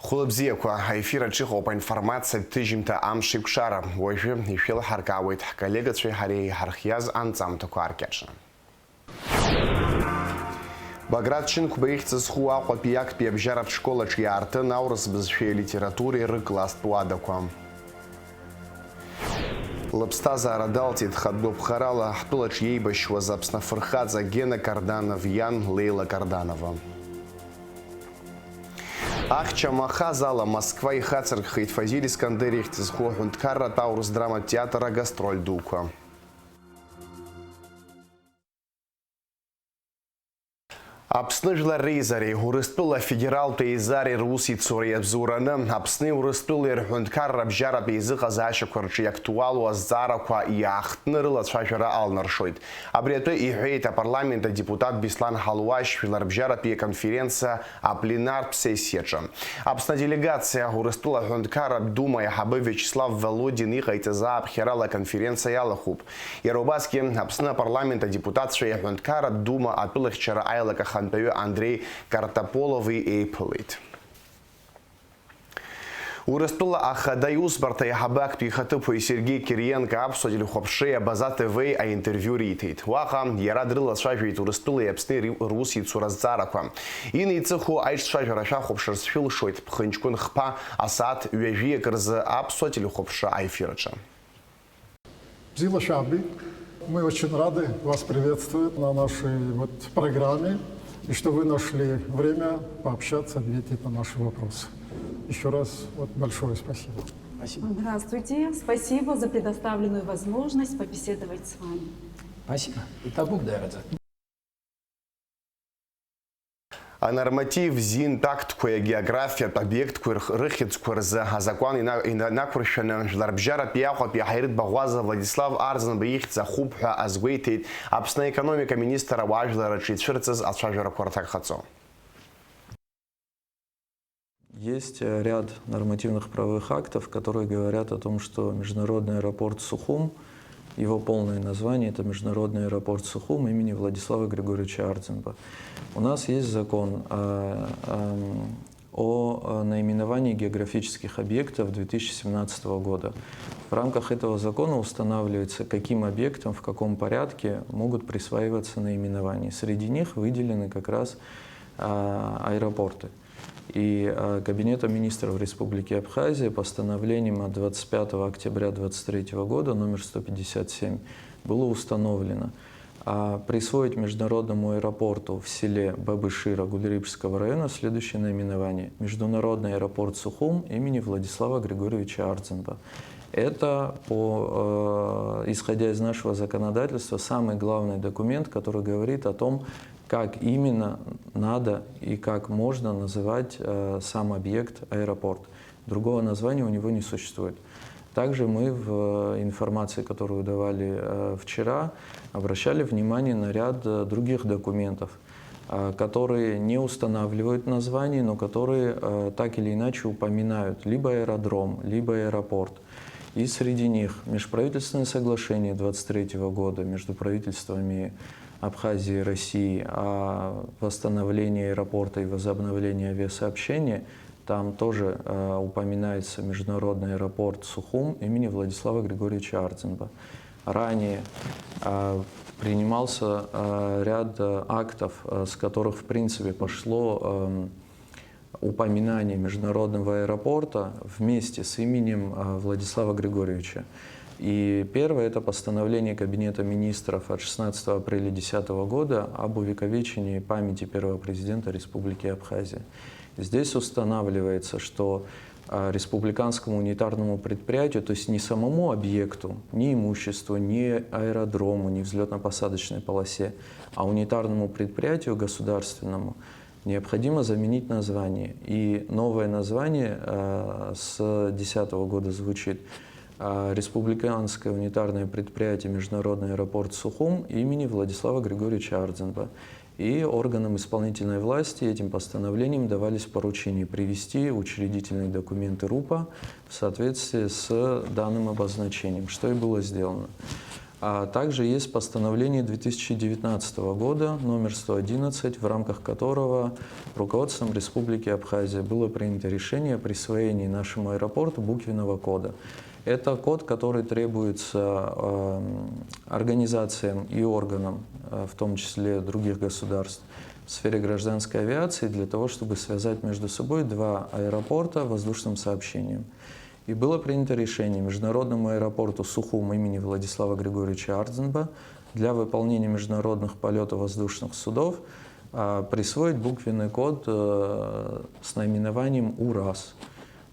Хулыбзиақәа аефираҿы иҟоуп аинформациа ҭыжьымҭа амш еиқәшара. Уажәы ишәеилҳаркаауеит ҳколлегацәеи ҳареи иҳархиаз анҵамҭақәа аркьаҿны. Баграт Шьынқәба ихьӡыз хәы Аҟәатәи актәи абжьаратә школаҿ иаартын аурыс бызшәеи литературеи рыкласстә уадақәа. Лыԥсҭазаара далҵит хатәы ԥхарала ҳтәылаҿ иеибашьуаз Аԥсны афырхаҵа Гена Карданов иан Леила Карданова. Ахьча махаз ала Москва ихацыркхеит Фазиль Искандер ихьӡыз хәы аҳәынҭқарратә аурыс драматә театр агастроль дуқәа. Аԥсны жәлар реизареи Урыстәыла федералтә еизареи русицуреи абзоураны Аԥсни Урыстәылеи рҳәынҭқарра абжьаратә еизыҟазаашьақәа рҿы иактуалу азҵаарақәа иаахтны рылацәажәара алнаршоит. Абри атәы иҳәеит апарламент адепутат Беслан Ҳалуашь жәларбжьаратәи аконференциа апленартә сессиаҿы. Аԥсны делегациа Урыстәыла аҳәынҭқарратә дума аиҳабы Виачеслав Володин иҟаиҵаз ааԥхьарала аконференциа иалахәуп. Иара убасгьы Аԥсны апарламент адепутатцәа аҳәынҭқарратә дума атәылахьчара аилак ахантәаҩы Андрей Картополови еиԥылеит. Урыстәыла ахада иусбарҭа аиҳабы актәи ихаҭыԥуаҩ Сергей Кириенко аԥсуа телехәаԥшреи Абаза ТВ аинтервиу риҭеит. Уаҟа иара дрылацәажәеит Урыстәылеи Аԥсни русицура азҵаарақәа. Инеиҵыху аиҿцәажәара шәахәаԥшырц шәылшоит Ԥхынҷкәын Хԥа асааҭ ҩажәиак рзы аԥсуа телехәаԥшра аефираҿы. Мы очень рады вас приветствовать на нашей программе и что вы нашли время пообщаться, ответить на наши вопросы. Еще раз большое спасибо. Спасибо. Здравствуйте. Спасибо за предоставленную возможность побеседовать с вами. Спасибо. Это благодарю. Анорматив зин тактқәеи географиатә обиектқәеи рыхьыӡқәа рзы азакәан инақәыршәаны жәларбжьаратәи Аҟәатәи аҳаиртә баӷәаза Владислав Арзанба ихьӡ ахәуп ҳәа азгәеиҭеит Аԥсны аекономика министр ауаажәлараҿы ицәырҵыз ацәажәарақәа рҭакхаҵо. Есть ряд нормативных правовых актов, которые говорят о том, что международный аэропорт Сухум, его полное название – это Международный аэропорт Сухум имени Владислава Григорьевича Арзенба. У нас есть закон о наименовании географических объектов 2017 года. В рамках этого закона устанавливается, каким объектам в каком порядке могут присваиваться наименования. Среди них выделены как раз аэропорты. И Кабинетом министров Республики Абхазия постановлением от 25 октября 2023 года номер 157 было установлено присвоить международному аэропорту в селе Бабышира Гулерипского района следующее наименование: Международный аэропорт Сухум имени Владислава Григорьевича Арзенба. Это, исходя из нашего законодательства, самый главный документ, который говорит о том, как именно надо и как можно называть сам объект аэропорт. Другого названия у него не существует. Также мы в информации, которую давали вчера, обращали внимание на ряд других документов, которые не устанавливают название, но которые так или иначе упоминают либо аэродром, либо аэропорт. И среди них межправительственное соглашение 2023 года между правительствами Абхазии и России о восстановлении аэропорта и возобновлении авиасообщения. Там тоже упоминается Международный аэропорт Сухум имени Владислава Григорьевича Арзенба. Ранее принимался ряд актов, с которых в принципе пошло упоминание международного аэропорта вместе с именем Владислава Григорьевича. И первое – это постановление Кабинета министров от 16 апреля 2010 года об увековечении памяти первого президента Республики Абхазия. Здесь устанавливается, что республиканскому унитарному предприятию, то есть не самому объекту, ни имуществу, ни аэродрому, ни взлетно-посадочной полосе, а унитарному предприятию государственному необходимо заменить название. И новое название с 2010 года звучит: Республиканское унитарное предприятие Международный аэропорт Сухум имени Владислава Григорьевича Арзенба. И органам исполнительной власти этим постановлением давались поручения привести учредительные документы РУПа в соответствии с данным обозначением, что и было сделано. А также есть постановление 2019 года, номер 111, в рамках которого руководством Республики Абхазия было принято решение о присвоении нашему аэропорту буквенного кода. Это код, который требуется организациям и органам, в том числе других государств, в сфере гражданской авиации, для того, чтобы связать между собой два аэропорта воздушным сообщением. И было принято решение Международному аэропорту Сухум имени Владислава Григорьевича Ардзенба для выполнения международных полетов воздушных судов присвоить буквенный код с наименованием УРАС.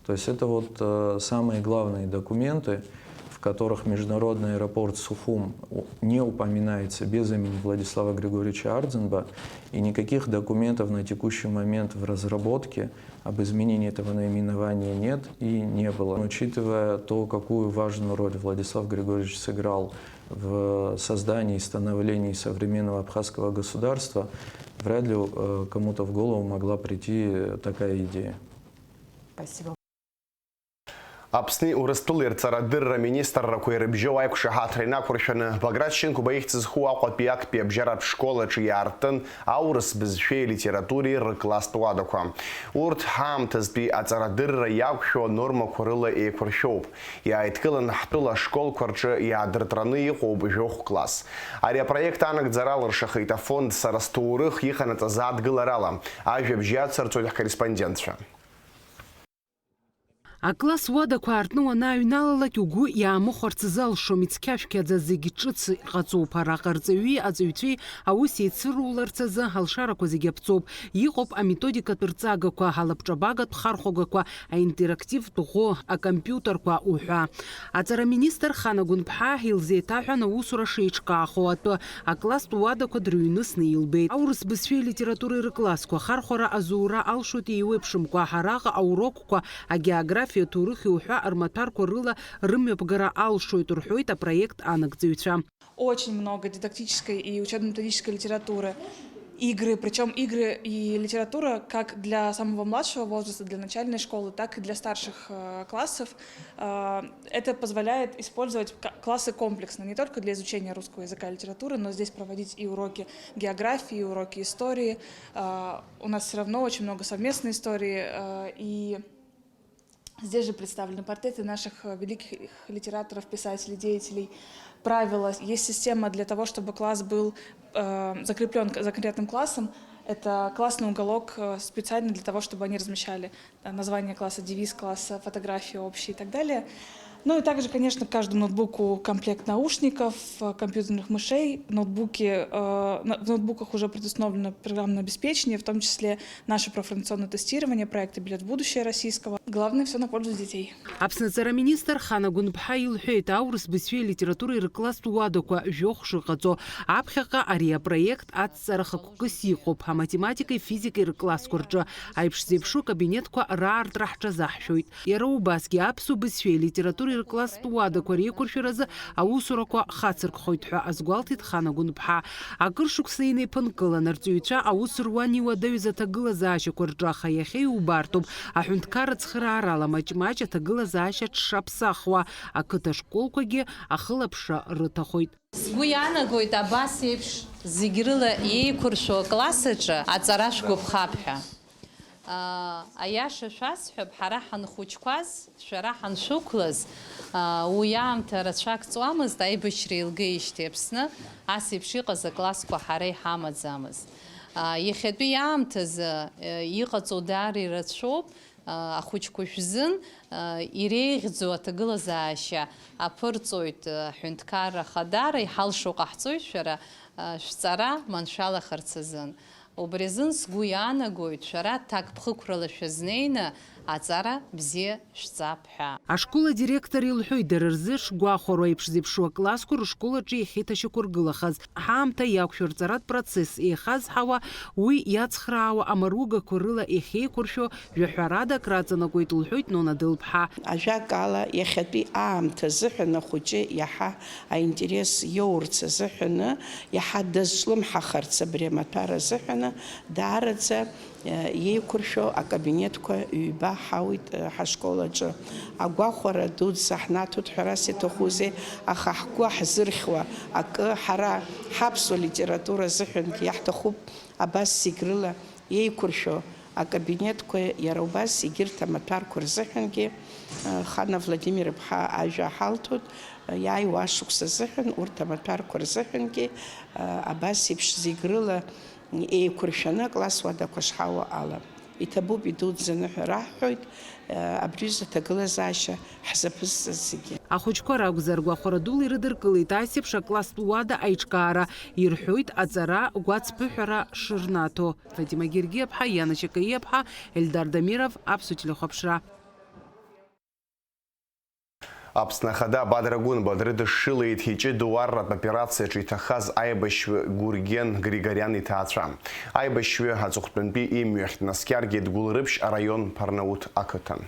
То есть это вот самые главные документы, в которых Международный аэропорт Сухум не упоминается без имени Владислава Григорьевича Ардзенба, и никаких документов на текущий момент в разработке об изменении этого наименования нет и не было. Учитывая то, какую важную роль Владислав Григорьевич сыграл в создании и становлении современного абхазского государства, вряд ли кому-то в голову могла прийти такая идея. Спасибо. Апсни урыстылыр царадырра министр куербжо айкуша хатрина куршаны Багратченко баихтыз хуа копияк пебжарап школа чияртын аурыс бізшей литературе рыклас туадаква. Урт хам тызби ацарадырра якшо норма курыла и куршоп. Я айткылын хтыла школ курчы ядыртраны иқоб жох класс. Ария проект анак дзаралыр шахайта фонд сарастуурых иханата задгыларала. Ажебжа царцолях корреспондентша. Акласс уадақәа аартны уанааҩналалак угәы иаамыхәарц залшом ицқьашәқьаӡа зегьы ҿыц иҟаҵоуп. Араҟа арҵаҩи аҵаҩцәеи аус еицыруларц азы ҳалшарақәа зегьы аԥҵоуп. Иҟоуп аметодикатә рҵагақәа, алаԥҿабагатә хархәагақәа, аинтерактивтә ӷәы, акомпиутерқәа уҳәа. Аҵараминистр Хана Гәынԥҳа илзеиҭаҳәан аусура шеиҿкаахо атәы акласстә уадақәа дрыҩнысны илбеит. Аурыс бызшәеи литературеи рыклассқәа, хархәара азура алшоит еиуеиԥшымкәа, ҳараҟа аурокқәа, агеографиа турыхи уҳәа рмаҭәарқәа рыла рымҩаԥгара алшоит рҳәоит апроект анагӡаҩцәа. Очень много дидактической и учебно-методической литературы. Игры, причем игры и литература как для самого младшего возраста, для начальной школы, так и для старших классов. Это позволяет использовать классы комплексно, не только для изучения русского языка и литературы, но здесь проводить и уроки географии, и уроки истории. У нас все равно очень много совместной истории, и здесь же представлены портреты наших великих литераторов, писателей, деятелей. Правила, есть система для того, чтобы класс был закреплен за конкретным классом. Это классный уголок специально для того, чтобы они размещали название класса, девиз класса, фотографии общие и так далее. Ну и также, конечно, к каждому ноутбуку комплект наушников, компьютерных мышей. В ноутбуках уже предустановлено программное обеспечение, в том числе наше профориентационное тестирование, проекты «Билет в будущее» российского. Главное, все на пользу детей. Аԥсны-аҵараминистр Хана Гәынԥҳа илҳәеит аурыс бызшәеи литературеи рыкласстә уадақәа жәохә шыҟаҵо. Аԥхьаҟа ари апроект аҵҵара хықәкыс иҟоуп. Аматематикеи физикеи рыклассқәа рҿы аиԥш зеиԥшу кабинетқәа раартра ҳҿазаҳшәоит. Иара убасгьы аԥсуа бызшәеи литературеи рыкласстә уадақәа реиқәыршәаразы аусурақәа хацыркхоит ҳәа азгәалҭеит Хана Гәынԥҳа. Акыр шықәса инеиԥынкылан арҵаҩцәа аус руан иуадаҩыз аҭагылазаашьақәа рҿы, аха иахьа иубартоуп аҳәынҭқарра цхыраарала маҷ-маҷ аҭагылазаашьа ҽшаԥсахуа, ақыҭа школқәагьы ахылаԥшра рыҭахоит. Сгәы иаанагоит абас еиԥш зегь рыла еиқәыршәо аклассаҿы аҵара шәгәыԥхап ҳәа. Аиаша шәасҳәап, ҳара ҳанхәыҷқәаз, шәара ҳаншәықәлаз, уи аамҭа рацәак ҵуамызт, аибашьра еилгеижьҭеи Аԥсны, ас еиԥш иҟаз аклассқәа ҳара иҳамаӡамызт. Иахьатәи аамҭазы иҟаҵоу даара ирацәоуп, ахәыҷқәа шәзын иреиӷьӡоу аҭагылазаашьа аԥырҵоит ҳәынҭқарра хадара, иҳалшо ҟаҳҵоит шәара шәҵара маншәалахарц азын. Убри азын сгәы иаанагоит шәара ҭакԥхықәрала шәазнеины аҵара бзиа шәҵап ҳәа. Ашкола директор илҳәоит дара рзы шгәахәару аиԥш зеиԥшу аклассқәа рышколаҿы иахьеиҭашьақәыргылахаз. Ҳаамҭа иақәшәо рҵаратә процесс еихазҳауа, уи иацхраауа амаругақәа рыла иахьеиқәыршәо жәаҳәарадак раҵанакуеит лҳәоит Нона Дылԥҳа. Ажәакала иахьатәи аамҭа азыҳәан ахәыҷы иаҳа аинтерес иоурц азыҳәаны, иаҳа дазҿлымҳахарц абри амаҭәар азыҳәаны азыҳәаны даараӡа иеиқәыршәо акабинетқәа ҩба ҳауит ҳашкол аҿы. Агәахәара дуӡӡа ҳнаҭоит, ҳәарас иҭахузеи, аха ҳгәы ҳзырхьуа акы ҳара ҳаԥсуа литература азыҳәангьы иаҳҭахуп абас зегь рыла иеиқәыршәо акабинетқәа иара убас егьырҭ амаҭәарқәа рзыҳәангьы Хана Владимир-иԥҳа ажәа ҳалҭоит, иааиуа ашықәс азыҳәан урҭ амаҭәарқәа рзыҳәангьы абас еиԥш зегь рыла еиқәыршәаны акласс уадақәа шҳауа ала. Иҭабуп идуӡӡаны ҳәа раҳҳәоит, абри аҭагылазаашьа ҳзаԥызҵаз зегьы. Ахәыҷқәа ракәзар гәахәара дула ирыдыркылеит асеиԥш акласстә уада аиҿкаара, ирҳәоит аҵара гәацԥыҳәара шырнаҭо. Фатима Гергиаԥҳа, Иана Чакаиаԥҳа, Ельдар Дамиров, Аԥсуа телехәаԥшра. Аԥсны Ахада Бадрагәын дрыдышшылеит ҳиҷыдоу арратә операциаҿы иҭахаз аибашьҩы Гурген Григориан иҭаацәа. Аибашьҩы аҵыхәтәантәи имҩахь днаскьаргеит Гәылрыԥшь араион Ԥарнаут ақыҭан.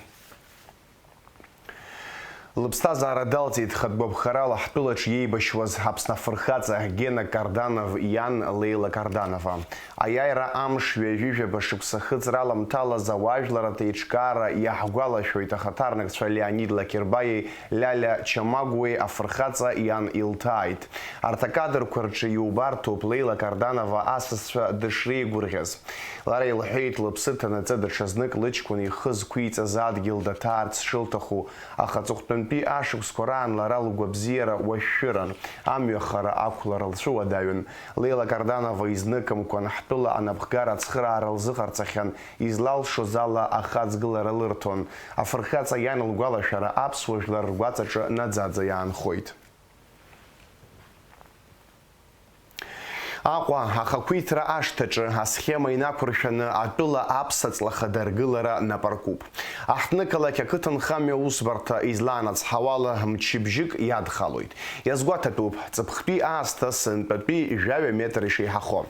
Лыԥсҭазаара далҵит хатәгәаԥхарала ҳтәылаҿ иеибашьуаз Аԥсны афырхаҵа Гена Карданов иан Леила Карданова. Аиааира амш ҩажәижәаба шықәса хыҵраламҭалаз ауаажәларатә еиҿкаара иаҳгәалашәоит ахаҭарнакцәа Леонид Лакербаиеи Ляля Чамагәеи афырхаҵа иан илҭааит. Арҭ акадрқәа рҿы иубарҭоуп Леила Карданова асасцәа дышреигәырӷьаз. Лара илҳәеит лыԥсы ҭанаҵы даҽазнык лыҷкәын ихы зқәиҵаз адгьыл даҭаарц шылҭаху, аха аҵыхәтәантәи ашықәсқәа раан лара лгәабзиара уашәшәыран, амҩахара ақәлара лцәыуадаҩын. Леила Карданова изныкымкәан ҳтәыла анапхгара ацхыраара лзыҟарҵахьан, излалшоз ала ахаҵгылара лырҭон. Афырхаҵа иан лгәалашәара аԥсуа жәлар ргәаҵаҿы наӡаӡа иаанхоит. Аҟәа ахақәиҭра ашҭаҿы асхема инақәыршәаны атәыла аԥсаҵлаха даргылара напаркуп. Аҳҭнықалақь ақыҭанхамҩа аусбарҭа излаанацҳауала мчыбжьык иадхалоит. Иазгәаҭатәуп ҵыԥхтәи аасҭа сынтәатәи 100 метр ишеиҳахо.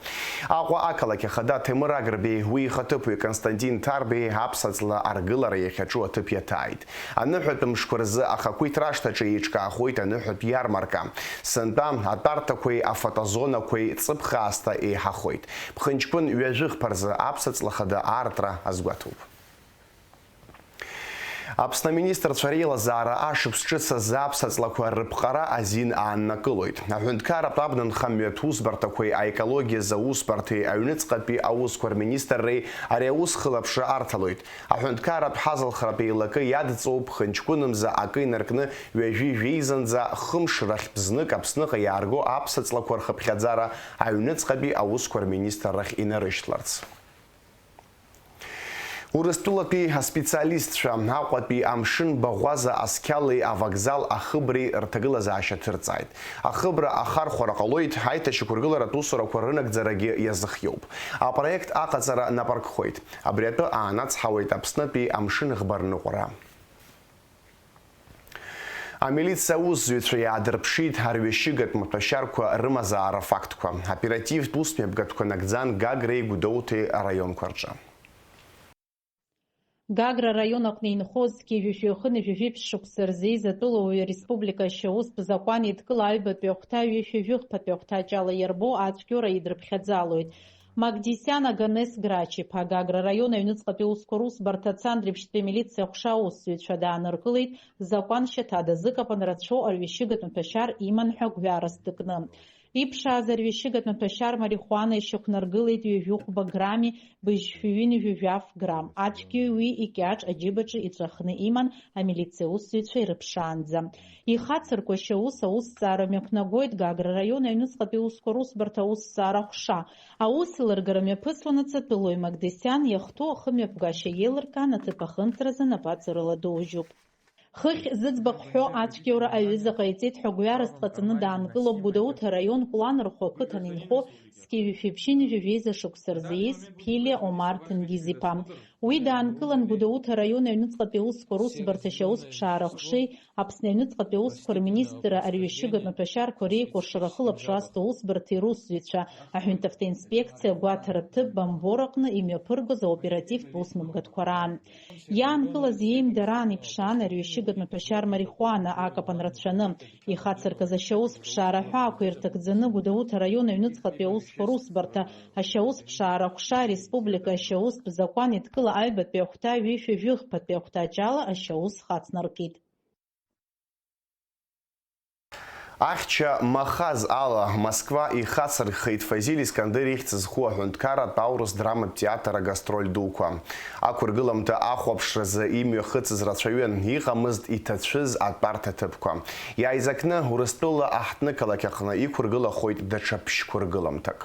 Аҟәа ақалақь ахада Ҭемыр Агрбеи уи ихаҭыԥуаҩ Константин Ҭарбеи аԥсаҵла аргылара иахьаҿу аҭыԥ иаҭааит. Аныҳәатә мшқәа рзы ахақәиҭра ашҭаҿы еиҿкаахоит аныҳәатә иармарка. Сынтәа атәарҭақәеи афотозонақәеи хаасҭа еиҳахоит. Ԥхынҷкәын ҩажәихԥа рзы аԥсаҵлахада аартра азгәаҭоуп. Аԥсны аминистрцәа реилазаара ашықәс ҿыц азы аԥсаҵлақәа рыԥҟара азин ааннакылоит. Аҳәынҭқарратә абнанхамҩатә усбарҭақәеи аекологиаз аусбарҭеи аҩныҵҟатәи аусқәа рминистрреи ари аус хылаԥшра арҭалоит. Аҳәынҭқарратә ҳазалхратә еилакы иадҵоуп ԥхынҷкәынымза акы инаркны ҩажәи-жәеизанӡа хымш рахьтә знык Аԥсныҟа иаарго аԥсаҵлақәа рхыԥхьаӡара аҩныҵҟатәи аусқәа рминистр рахь инарышьҭларц. Урыстәылатәи аспециалистцәа Аҟәатәи амшын баӷәаза асқьали авокзал ахыбреи рҭагылазаашьа ҭырҵааит. Ахыбра ахархәара ҟалоит, аиҭашьақәыргыларатә усурақәа рынагӡарагьы иазыхиоуп. Апроект аҟаҵара напаркхоит. Абри атәы аанацҳауеит Аԥснытәи амшын ӷбарныҟәара. Амилициа аусзуҩцәа иаадырԥшит арҩашьыгатә маҭәашьарқәа рымазаара фактқәа. Оперативтә усмҩаԥгатәқәа нагӡан Гагреи Гәдоуҭеи араионқәа рҿы. Гагра район аҟны инхоз зқьи-жәышәи ҩажәеиԥш шықәса рзы атәылауаҩ ареспублика ашьаусп закәан еидкыла аҩбатәи ахәҭа ҩышәи-жәыхԥатәи ахәҭаҿ ала иарбо ацәгьора идырԥхьаӡалоит. Магдисиан Аганес Грач-иԥа Гагра район аҩныҵҟатәи усқәа русбарҭа Цандрыԥшьтәи амилициа аҟәша аусзуҩцәа дааныркылеит закәан шьаҭа дазыкапан рацәоу арҩашьыгатә маҭәашьар иман ҳәа гәҩарас дыкны. Иԥшааз арҩашьыгатә маҭәашьар марихуана ишьақәнаргылеит ҩажәихәба грами быжь-100 грам. Ацәгьеи уи икьаҿ аџьыбаҿы иҵәахны иман амилициа аусзуҩцәа ирыԥшаанӡа. Ихацыркәашьа аус аусҭҵаара мҩаԥнагоит Гагра раион аҩныҵҟатәи усқәа русбарҭа аусҭҵаара аҟәша. Аус илыргара мҩаԥысуан ацатәылои Магдисиан иахәҭоу ахымҩаԥгашьа еилыркаан аҭыԥ ахынҵразы напаҵарыла доужьуп. Хыхь зыӡбахә ҳәо ацәгьаура аҩыза ҟаиҵеит ҳәа гәҩарас дҟаҵаны даанкылоуп Гәдоуҭа араион Кәланрхәы ақыҭан инхо зқьи-жәышәи ҩажәеиза шықәса рзы ииз Ԥилиа Омар Ҭенгиз-иԥа. Уи даанкылан Гәдоуҭа араион аҩныҵҟатәи аусқәа русбарҭа аусԥшаара хшеи, Аԥсны аҩныҵҟатәи аусқәа рминистр арҩашьыгатә маҭәашьарақәа реикәыршара ахылаԥшра азҭо аусбарҭеи русзуҩцәа аҳәынҭақарратә инспекциа агәаҭара ҭыԥ Бамбор аҟны имҩаԥыргоз аоперативтә усмыгатәқәа раан. Иаанкылаз иеимдараан иԥшаан арҩашьыгатә маҭәашьара марихуана акапан рацәаны. Ихацыркыз ашьаусԥшаара аҳәаақәа ирҭагӡаны Гәдоуҭа араион аҩныҵҟатәи аусқәа русбарҭа ашьаусԥшаара хәша ареспублика ашьаустә закәан идкыла аҩбатәи ахәҭа ҩышәа-жәыхԥатәи ахәҭаҷала ашьаус хацнаркит. Ахьча махаз ала Москва ихацырхеит Фазиль Искандер ихьӡ зху аҳәынҭқарратә аурыс драматә театр агастроль дуқәа. Ақәыргыламҭа ахәаԥшразы имҩахыҵыз рацәаҩын, иҟамызт иҭацәыз атәарҭа ҭыԥқәа. Иааизакны Урыстәыла аҳҭнықалақь аҟны иқәыргылахоит даҽа ԥшьқәыргыламҭак.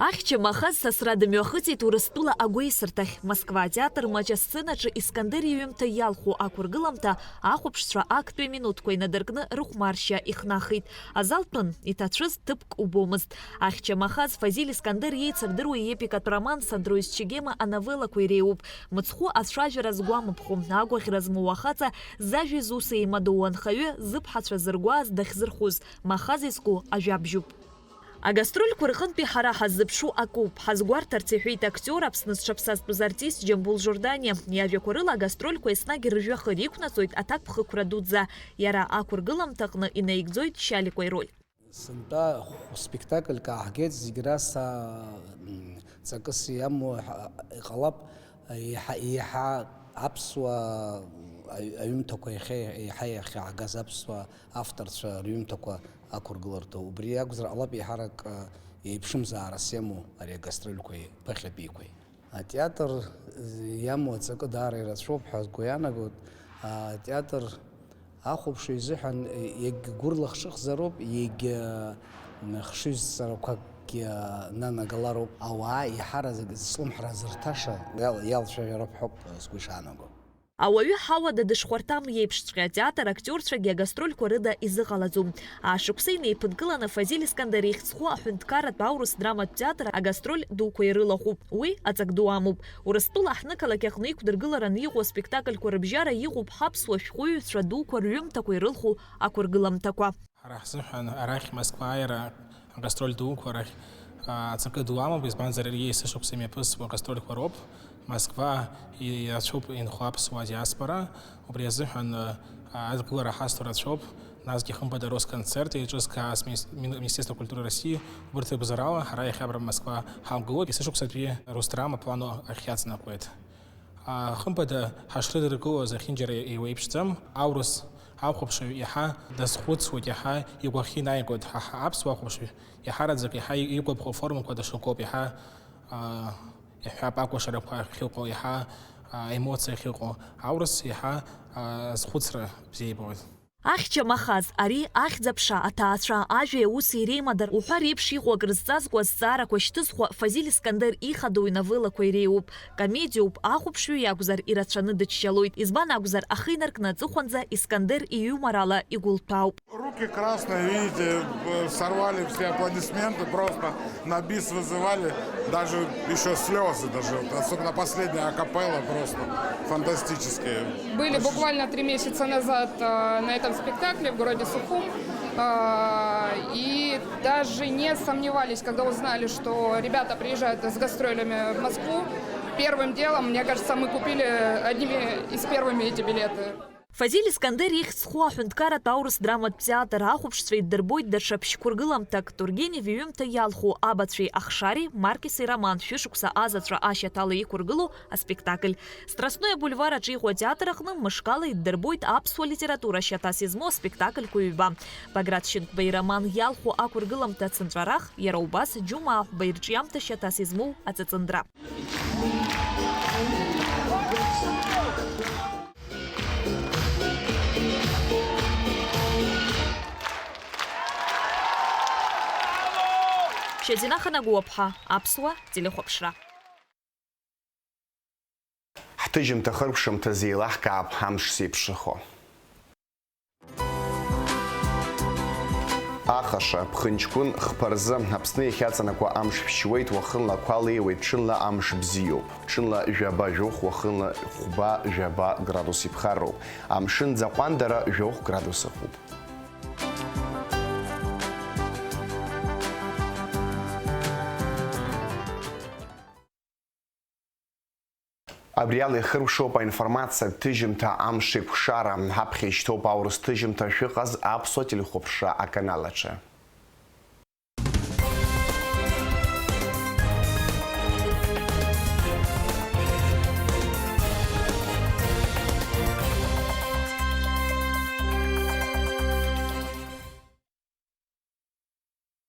Ахьча махаз сасра дымҩахыҵит Урыстәыла агәеисырҭахь. Москва театр маҷ асценаҿы Искандер иҩымҭа иалху ақәыргыламҭа ахәаԥшцәа актәи минуҭқәа инадыркны рыхәмаршьа ихнахит. Азалтәын иҭацәыз ҭыԥк убомызт. Ахьча махаз Фазиль Искандер иеицырдыруа иепикатә роман Сандроис Чегема ановеллақәа иреиуоуп. Мыцхәы ацәажәара згәамԥхо, агәаӷьра змоу ахаҵа зажәа зус еимадоу анхаҩы зыԥҳацәа зыргәааз дахьзырхәыз махаз изку ажәабжьуп. Агастрольқәа рҟынтәи ҳара ҳаззыԥшу акоуп. Ҳазгәарҭарц иҳәеит актиор Аԥсны зҽаԥсазтәыз артист Џьамбул Жордание. Иажәақәа рыла агастрольқәа еснагь ржәҩахыр иқәнаҵоит аҭакԥхықәра дуӡӡа. Иара ақәыргыламҭаҟны инаигӡоит Шьаликәа ироль. Сынтәа спектакль кааҳгеит, зегь раса ҵакыс иамоу иҟалап, еиҳа аԥсуа аҩымҭақәа еиҳа иахьаагаз аԥсуа авторцәа рҩымҭақәа ақәыргыларҭоу. Убри акәзар ҟалап еиҳарак еиԥшымзаарас иамоу ари агастрольқәеи ԥыхьатәиқәеи. Атеатр иамоу аҵакы даара ирацәоуп ҳәа сгәы иаанагоит. Атеатр ахәаԥшҩы изыҳәан егьа гәырлахшыхзароуп, егьа хшыҩзцарақәакгьы нанагалароуп. Ауаа иаҳаразы зслымҳара зырҭаша иалцәажәароуп ҳәоуп сгәы ишаанаго. Ауаҩы ҳауада дышхәарҭам иеиԥшҵәҟьа атеатр актиорцәагьы агастрольқәа рыда изыҟалаӡом. Аашықәса инеиԥынгыланы Фазиль Искандер ихьӡ зху аҳәынҭқарратә аурыс драматә театр агастроль дуқәа ирылахәуп. Уи аҵак ду амоуп. Урыстәыла аҳҭнықалақь аҟны иқәдыргылараны иҟоу аспектакльқәа рыбжьара иҟоуп ҳаԥсуа шәҟәыҩҩцәа дуқәа рҩымҭақәа ирылху ақәыргыламҭақәа. Ҳара ҳзыҳәан арахь Москва аиара агастроль дуқәа рахь аҵакы ду амоуп, избанзар иаргьы есышықәса имҩаԥысуа агастрольқәа роуп. Москва ирацәоуп инхо аԥсуа диаспора, убри азыҳәан адгылара ҳазҭо рацәоуп. Насгьы хымԥада Росконцерт еиҿызкааз Министерство культуры России убарҭ рыбзарала ҳара иахьабра Москва ҳамгылоит, есышықәсатәи Русдрама плану ахь иаҵанакуеит. Хымԥада ҳашрыдыркылоз ахьынџьара еиуеиԥшӡам, аурыс ахәаԥшыҩ иаҳа дазхәыцуеит, иаҳа игәахы инаигоит. Аԥсуа ахәаԥшыҩ иаҳараӡак иаҳа игәаԥхо формақәа дашыҟоуп, иаҳа иҳәап акәашарақәа ахьыҟоу, иаҳа емоциа ахьыҟоу. Аурыс иаҳа зхәыцра бзиа ибоит. Ахьча махаз, ари ахьӡаԥша, аҭаацәа, ажәеи ауси иреимадар, уҳәа реиԥш иҟоу акрызҵазкуа азҵаарақәа шьҭызхуа Фазиль Искандер ихадоу иновеллақәа иреиуоуп. Комедиоуп, ахәаԥшҩы иакәзар ирацәаны дыччалоит. Избан акәзар ахы инаркны аҵыхәанӡа Искандер иҩымарала игәылҭәаауп. Руки красные, видите, сорвали все аплодисменты, просто на бис вызывали, даже еще слезы, даже, особенно последняя акапелла, просто фантастические. Были буквально 3 месяца назад на этом спектакле в городе Сухум, и даже не сомневались, когда узнали, что ребята приезжают с гастролями в Москву. Первым делом, мне кажется, мы купили одними из первыми эти билеты. Фазиль Искандер ихьӡ зху аҳәынҭқарратә аурыс драматә театр ахәаԥшцәа иддырбоит даҽа ԥшьқәыргыламҭак. Тургенев иҩымҭа иалху абацәеи ахшари Маркеси роман шәышықәса азаҵәра ашьаҭала иқәыргылоу аспектакль. Страстное бульвар аҿы иҟоу атеатр аҟны мышкала иддырбоит аԥсуа литература шьаҭас измоу аспектакльқәа ҩба. Баграт Шьынқәба ироман иалху ақәыргыламҭа ацынҵәарах, иара убас Џьума Аҳәба ирҿиамҭа шьаҭас измоу аҵыҵындра. Шьазина Ханагәыԥҳа, Аԥсуа телехәаԥшра. Ҳҭыжьымҭа хыркәшамҭа зеилаҳкаап амш зеиԥшрахо. Ахаша, Пхынчкун, Хпарзы, Апсны ихьаҵанакуа амш ԥшьуеит, уахынла ақәа леиуеит, ҽынла амш бзиоуп. Ҽынла жәаба жәохә, уахынла хәба жәаба градус иԥхарроуп. Амшын ӡаҟәандара жәохә градус ыҟоуп. Абри ала ихыркәшоуп аинформациа ҭыжьымҭа амш еиқәшара. Ҳаԥхьа ишьҭоуп аурыс ҭыжьымҭа шәыҟаз аԥсуа телехәаԥшра аканал аҿы.